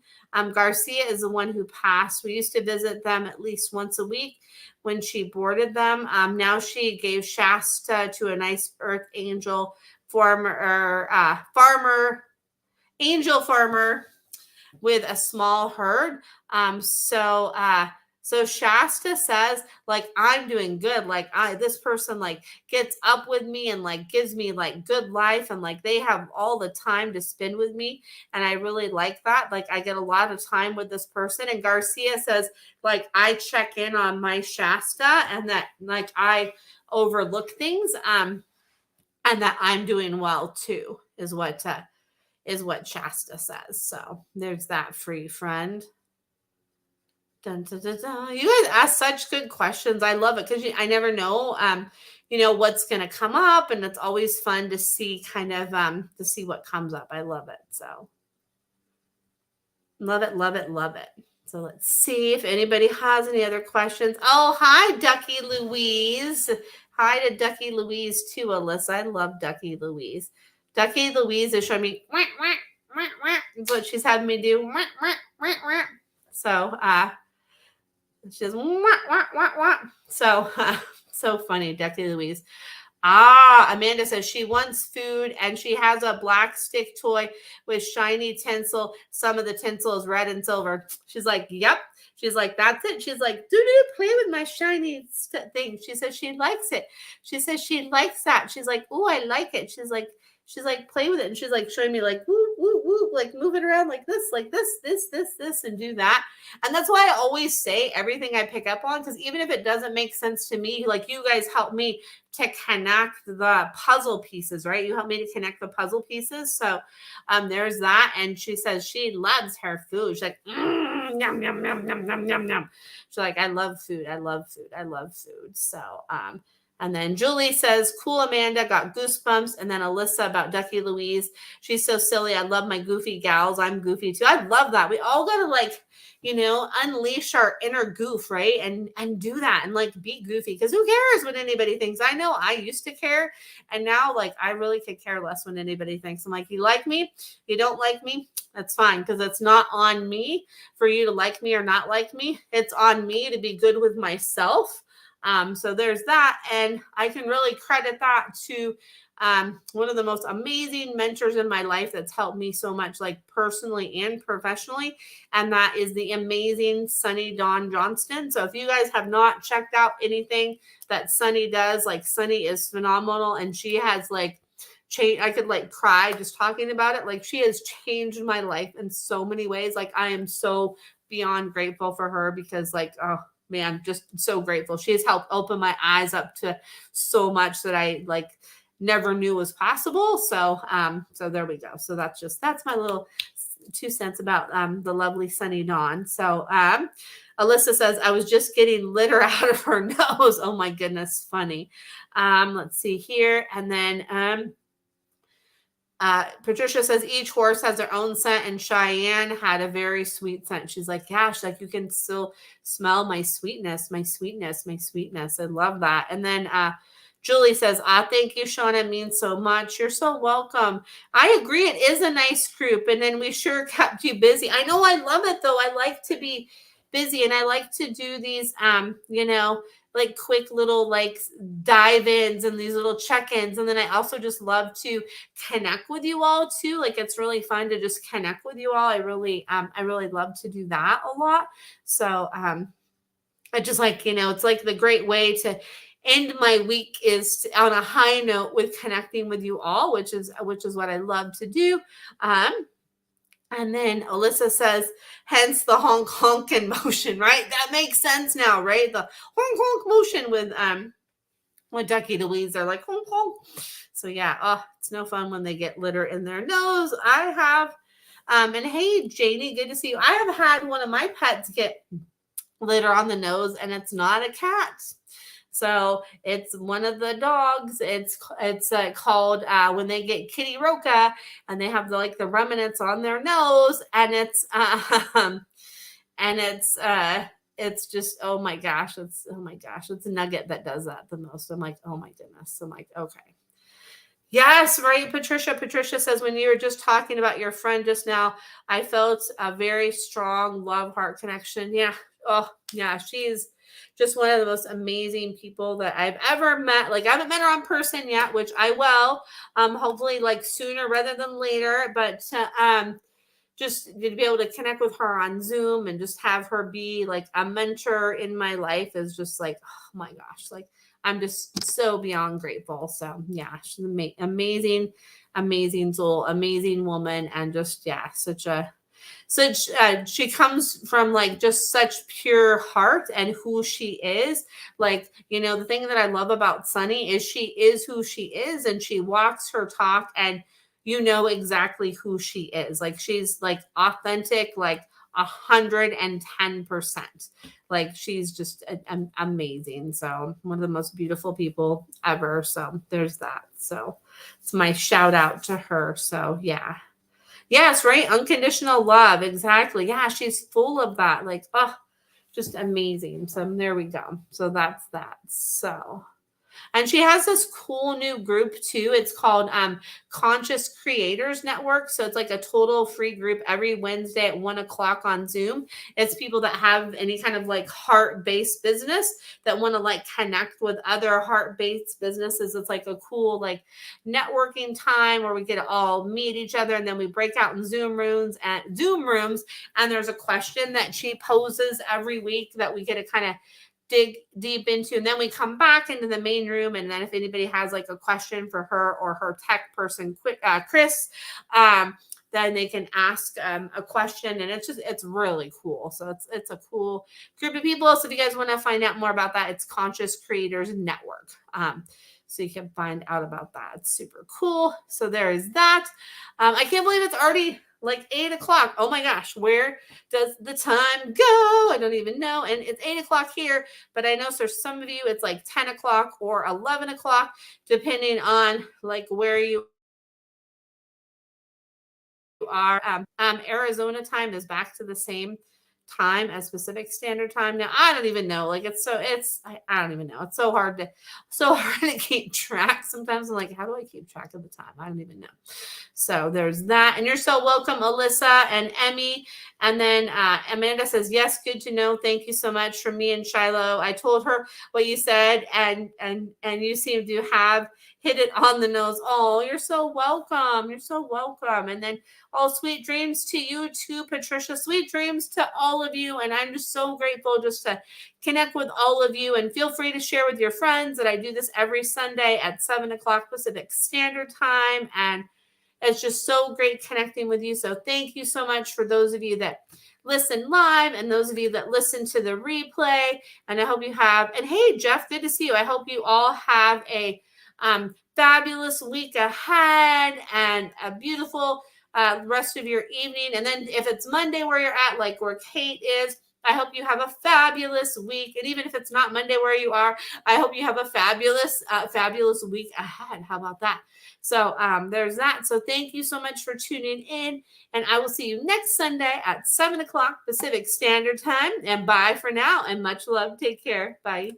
Garcia is the one who passed. We used to visit them at least once a week when she boarded them. Now she gave Shasta to a nice earth angel angel farmer with a small herd. So Shasta says, like, I'm doing good. Like this person like gets up with me and like gives me like good life. And like, they have all the time to spend with me. And I really like that. Like I get a lot of time with this person. And Garcia says, like, I check in on my Shasta and that like I overlook things. And that I'm doing well too, is what Shasta says. So there's that, free friend. Dun, dun, dun, dun. You guys ask such good questions. I love it because I never know, what's going to come up, and it's always fun to see kind of to see what comes up. I love it. So love it, love it, love it. So let's see if anybody has any other questions. Oh, hi, Ducky Louise. Hi to Ducky Louise too, Alyssa. I love Ducky Louise. Ducky Louise is showing me that's what she's having me do. So she says so so funny, Ducky Louise. Amanda says she wants food and she has a black stick toy with shiny tinsel. Some of the tinsel is red and silver. She's like, yep. She's like, that's it. She's like, play with my shiny thing. She says she likes it. She says she likes that. She's like, oh, I like it. She's like, play with it. And she's like showing me like, woo, woo, woo, like move it around like this, this, and do that. And that's why I always say everything I pick up on, because even if it doesn't make sense to me, like you guys help me to connect the puzzle pieces, right? You help me to connect the puzzle pieces. So there's that. And she says she loves her food. She's like, yum, yum, yum, yum, yum, yum, yum. She's like, I love food. I love food. I love food. So, and then Julie says, cool, Amanda, got goosebumps. And then Alyssa about Ducky Louise. She's so silly. I love my goofy gals. I'm goofy too. I love that. We all got to like, unleash our inner goof, right? And do that and like be goofy, because who cares what anybody thinks? I know I used to care, and now like I really could care less when anybody thinks. I'm like, you like me, you don't like me, that's fine, because it's not on me for you to like me or not like me. It's on me to be good with myself. So there's that, and I can really credit that to one of the most amazing mentors in my life that's helped me so much, like personally and professionally. And that is the amazing Sunny Dawn Johnston. So if you guys have not checked out anything that Sunny does, like Sunny is phenomenal. And she has like changed, I could like cry just talking about it. Like she has changed my life in so many ways. Like I am so beyond grateful for her, because like, oh man, just so grateful. She has helped open my eyes up to so much that I like never knew was possible. So so there we go. So that's my little 2 cents about the lovely Sunny Dawn. So Alyssa says, I was just getting litter out of her nose. Oh my goodness, funny. Let's see here. And then Patricia says each horse has their own scent, and Cheyenne had a very sweet scent. She's like, yeah, she's like, you can still smell my sweetness, my sweetness, my sweetness. I love that. And then Julie says, thank you, Shauna. It means so much. You're so welcome. I agree. It is a nice group. And then we sure kept you busy. I know I love it, though. I like to be busy, and I like to do these, like quick little like dive ins and these little check-ins. And then I also just love to connect with you all too. Like it's really fun to just connect with you all. I really love to do that a lot. So I just like, it's like the great way to end my week is on a high note with connecting with you all, which is what I love to do. And then Alyssa says, hence the honk honkin motion, right? That makes sense now, right? The honk honk motion with Ducky Louise, they're like honk honk. So yeah, it's no fun when they get litter in their nose. I have, and hey, Janie, good to see you. I have had one of my pets get litter on the nose, and it's not a cat. So it's one of the dogs. It's called when they get Kitty Roca, and they have the remnants on their nose, and it's just oh my gosh, it's Nugget that does that the most. I'm like, oh my goodness. I'm like, okay. Yes, right, Patricia. Patricia says, when you were just talking about your friend just now, I felt a very strong love heart connection. Yeah. Oh, yeah. She's just one of the most amazing people that I've ever met. Like, I haven't met her in person yet, which I will, hopefully like sooner rather than later. But just to be able to connect with her on Zoom and just have her be like a mentor in my life is just like, oh my gosh, like I'm just so beyond grateful. So yeah, she's amazing, amazing soul, amazing woman. And just, yeah, she comes from like just such pure heart and who she is. Like, the thing that I love about Sunny is she is who she is, and she walks her talk, and exactly who she is. Like, she's like authentic, like 110%. Like, she's just amazing. So one of the most beautiful people ever. So there's that. So it's my shout out to her. So yeah. Yes, right. Unconditional love. Exactly. Yeah, she's full of that. Like, just amazing. So there we go. So that's that. So And she has this cool new group too. It's called Conscious Creators Network. So it's like a total free group every Wednesday at 1 o'clock on Zoom. It's people that have any kind of like heart-based business that want to like connect with other heart-based businesses. It's like a cool like networking time where we get to all meet each other, and then we break out in Zoom rooms, and there's a question that she poses every week that we get to kind of dig deep into, and then we come back into the main room, and then if anybody has like a question for her or her tech person, Chris, then they can ask a question, and it's really cool. So it's a cool group of people. So if you guys want to find out more about that, it's Conscious Creators Network. So you can find out about that. It's super cool. So there is that. I can't believe it's already like 8 o'clock. Oh my gosh, where does the time go? I don't even know. And it's 8 o'clock here, but I know for some of you it's like 10 o'clock or 11 o'clock, depending on like where you are. Arizona time is back to the same time as Pacific Standard Time. Now I don't even know. Like I don't even know. It's so hard to keep track. Sometimes I'm like, how do I keep track of the time? I don't even know. So there's that. And you're so welcome, Alyssa and Emmy. And then Amanda says, yes, good to know. Thank you so much from me and Shiloh. I told her what you said, and you seem to have hit it on the nose. Oh, you're so welcome. You're so welcome. And then all sweet dreams to you too, Patricia. Sweet dreams to all of you. And I'm just so grateful just to connect with all of you. And feel free to share with your friends that I do this every Sunday at 7 o'clock Pacific Standard Time. And it's just so great connecting with you. So thank you so much for those of you that listen live and those of you that listen to the replay. And I hope you have, and hey, Jeff, good to see you. I hope you all have a fabulous week ahead and a beautiful rest of your evening. And then if it's Monday where you're at, like where Kate is, I hope you have a fabulous week. And even if it's not Monday where you are, I hope you have a fabulous week ahead. How about that? So there's that. So thank you so much for tuning in. And I will see you next Sunday at 7 o'clock Pacific Standard Time. And bye for now. And much love. Take care. Bye.